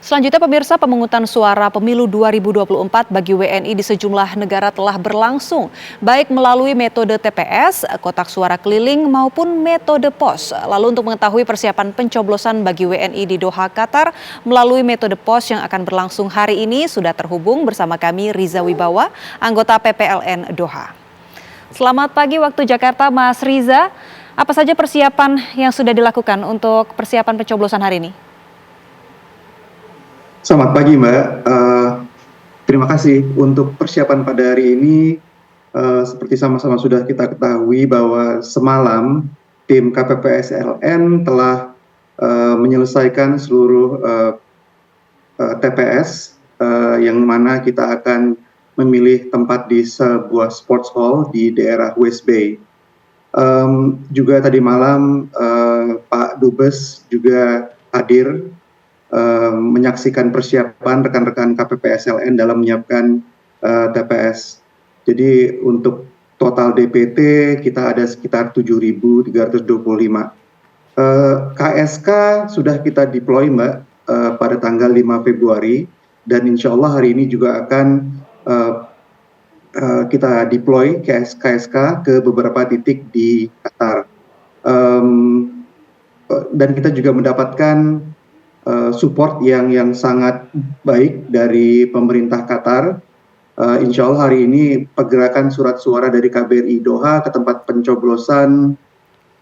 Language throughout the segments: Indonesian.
Selanjutnya pemirsa, pemungutan suara pemilu 2024 bagi WNI di sejumlah negara telah berlangsung, baik melalui metode TPS, kotak suara keliling maupun metode pos. Lalu untuk mengetahui persiapan pencoblosan bagi WNI di Doha, Qatar melalui metode pos yang akan berlangsung hari ini sudah terhubung bersama kami Riza Wibawa, anggota PPLN Doha. Selamat pagi waktu Jakarta, Mas Riza. Apa saja persiapan yang sudah dilakukan untuk persiapan pencoblosan hari ini? Selamat pagi Mbak, terima kasih untuk persiapan pada hari ini. Seperti sama-sama sudah kita ketahui bahwa semalam tim KPPS LN telah menyelesaikan seluruh TPS yang mana kita akan memilih tempat di sebuah sports hall di daerah West Bay. Juga tadi malam Pak Dubes juga hadir menyaksikan persiapan rekan-rekan KPPS LN dalam menyiapkan TPS. Jadi untuk total DPT kita ada sekitar 7.325. KSK sudah kita deploy Mbak pada tanggal 5 Februari dan insya Allah hari ini juga akan kita deploy KSK ke beberapa titik di Qatar. Dan kita juga mendapatkan support yang sangat baik dari pemerintah Qatar. Insya Allah hari ini pergerakan surat suara dari KBRI Doha ke tempat pencoblosan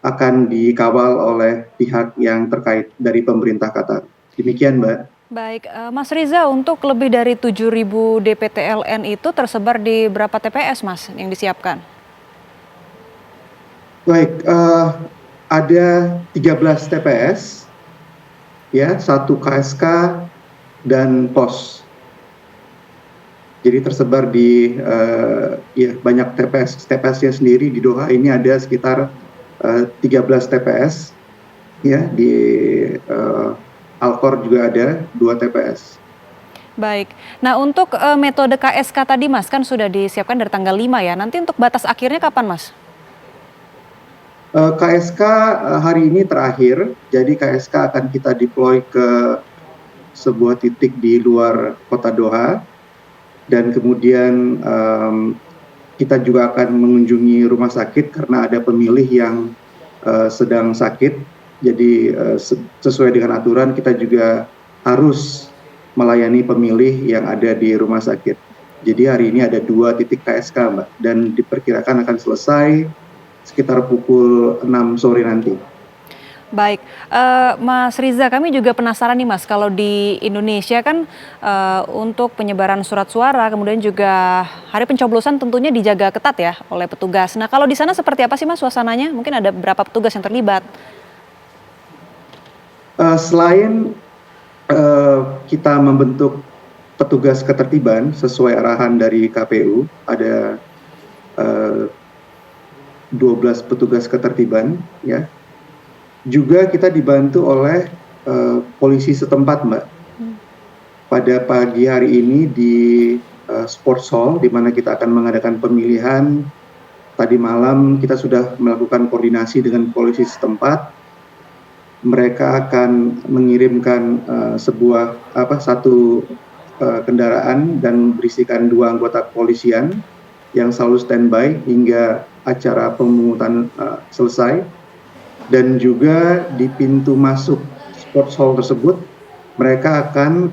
akan dikawal oleh pihak yang terkait dari pemerintah Qatar. Demikian Mbak. Baik, Mas Riza, untuk lebih dari 7.000 DPTLN itu tersebar di berapa TPS Mas yang disiapkan? Baik, ada 13 TPS. Ya, 1 KSK dan pos. Jadi tersebar di banyak TPS-nya sendiri di Doha ini ada sekitar 13 TPS. Ya, di Al-Khor juga ada 2 TPS. Baik. Nah, untuk metode KSK tadi Mas kan sudah disiapkan dari tanggal 5 ya. Nanti untuk batas akhirnya kapan Mas? KSK hari ini terakhir, jadi KSK akan kita deploy ke sebuah titik di luar kota Doha, dan kemudian kita juga akan mengunjungi rumah sakit karena ada pemilih yang sedang sakit, jadi sesuai dengan aturan kita juga harus melayani pemilih yang ada di rumah sakit. Jadi hari ini ada 2 titik KSK Mbak, dan diperkirakan akan selesai sekitar pukul 6 sore nanti. Baik, Mas Riza, kami juga penasaran nih Mas, kalau di Indonesia kan untuk penyebaran surat suara, kemudian juga hari pencoblosan tentunya dijaga ketat ya oleh petugas. Nah, kalau di sana seperti apa sih Mas suasananya? Mungkin ada berapa petugas yang terlibat? Selain kita membentuk petugas ketertiban sesuai arahan dari KPU, ada 12 petugas ketertiban, ya. Juga kita dibantu oleh polisi setempat, Mbak. Pada pagi hari ini di sports hall, di mana kita akan mengadakan pemilihan. Tadi malam kita sudah melakukan koordinasi dengan polisi setempat. Mereka akan mengirimkan satu kendaraan dan berisikan 2 anggota kepolisian yang selalu standby hingga acara pemungutan selesai. Dan juga di pintu masuk sports hall tersebut mereka akan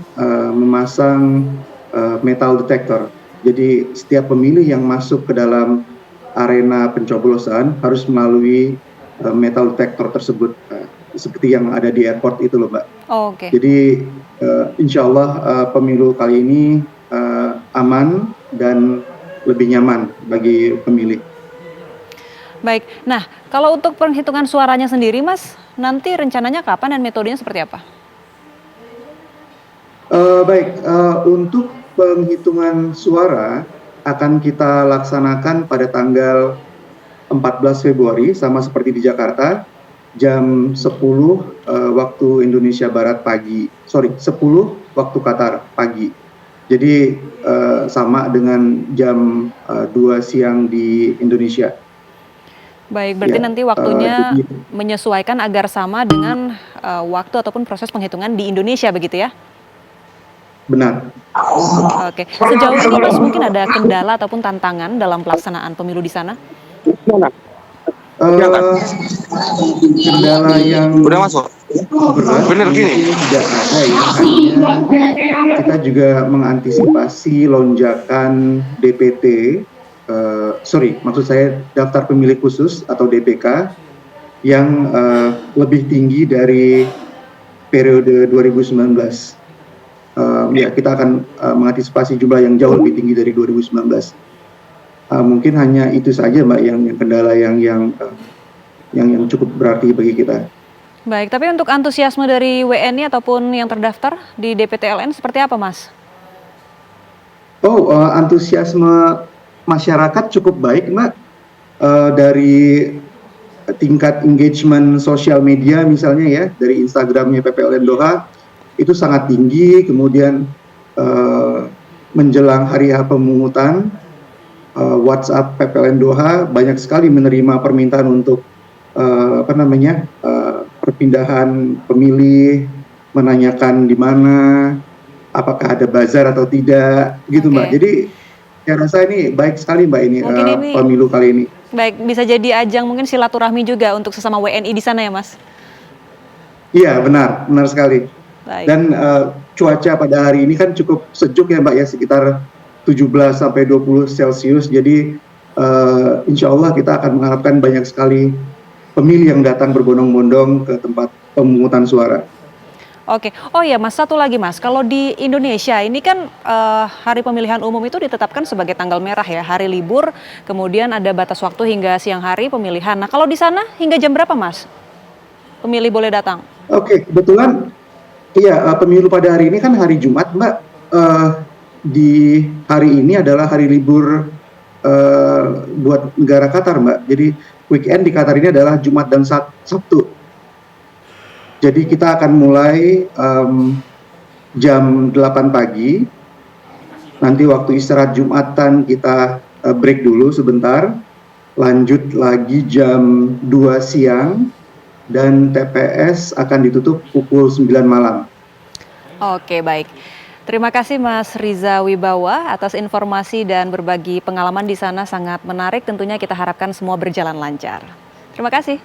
memasang metal detector. Jadi setiap pemilih yang masuk ke dalam arena pencoblosan harus melalui metal detector tersebut, seperti yang ada di airport itu loh Mbak. Oh, oke. Jadi insya Allah pemilu kali ini aman dan lebih nyaman bagi pemilih. Baik, nah kalau untuk penghitungan suaranya sendiri Mas, nanti rencananya kapan dan metodenya seperti apa? Untuk penghitungan suara akan kita laksanakan pada tanggal 14 Februari, sama seperti di Jakarta, jam 10 waktu Indonesia Barat pagi, 10 waktu Qatar pagi. Jadi sama dengan jam 2 siang di Indonesia. Baik, berarti nanti waktunya menyesuaikan agar sama dengan waktu ataupun proses penghitungan di Indonesia begitu ya? benar. Oke, sejauh ini Mas mungkin ada kendala ataupun tantangan dalam pelaksanaan pemilu di sana? Kendala yang Udah masuk? berat Bener gini. mungkin tidak ada ya, hanya kita juga mengantisipasi lonjakan DPT, maksud saya daftar pemilih khusus atau DPK yang lebih tinggi dari periode 2019. Ya, kita akan mengantisipasi jumlah yang jauh lebih tinggi dari 2019. Mungkin hanya itu saja Mbak yang kendala yang cukup berarti bagi kita. Baik, tapi untuk antusiasme dari WNI ataupun yang terdaftar di DPTLN seperti apa, Mas? Antusiasme masyarakat cukup baik, Mbak. Dari tingkat engagement sosial media misalnya ya, dari Instagramnya PPLN Doha, itu sangat tinggi. Kemudian menjelang hari H pemungutan, WhatsApp PPLN Doha banyak sekali menerima permintaan untuk perpindahan pemilih, menanyakan di mana, apakah ada bazar atau tidak, gitu Mbak. Jadi saya rasa ini baik sekali Mbak ini, pemilu kali ini. Baik, bisa jadi ajang mungkin silaturahmi juga untuk sesama WNI di sana ya Mas? Iya benar sekali. Baik. Dan cuaca pada hari ini kan cukup sejuk ya Mbak ya, sekitar 17-20 Celcius. Jadi insya Allah kita akan mengharapkan banyak sekali pemilih yang datang berbondong-bondong ke tempat pemungutan suara. Oke, oh ya Mas, satu lagi Mas, kalau di Indonesia ini kan hari pemilihan umum itu ditetapkan sebagai tanggal merah ya, hari libur, kemudian ada batas waktu hingga siang hari pemilihan. Nah kalau di sana hingga jam berapa Mas pemilih boleh datang? Oke, kebetulan iya, pemilu pada hari ini kan hari Jumat Mbak. Di hari ini adalah hari libur buat negara Qatar Mbak. Jadi weekend di Qatar ini adalah Jumat dan Sabtu. Jadi kita akan mulai jam 8 pagi. Nanti waktu istirahat Jumatan kita break dulu sebentar. Lanjut lagi jam 2 siang. Dan TPS akan ditutup pukul 9 malam. Oke, baik. Terima kasih Mas Riza Wibawa atas informasi dan berbagi pengalaman di sana, sangat menarik. Tentunya kita harapkan semua berjalan lancar. Terima kasih.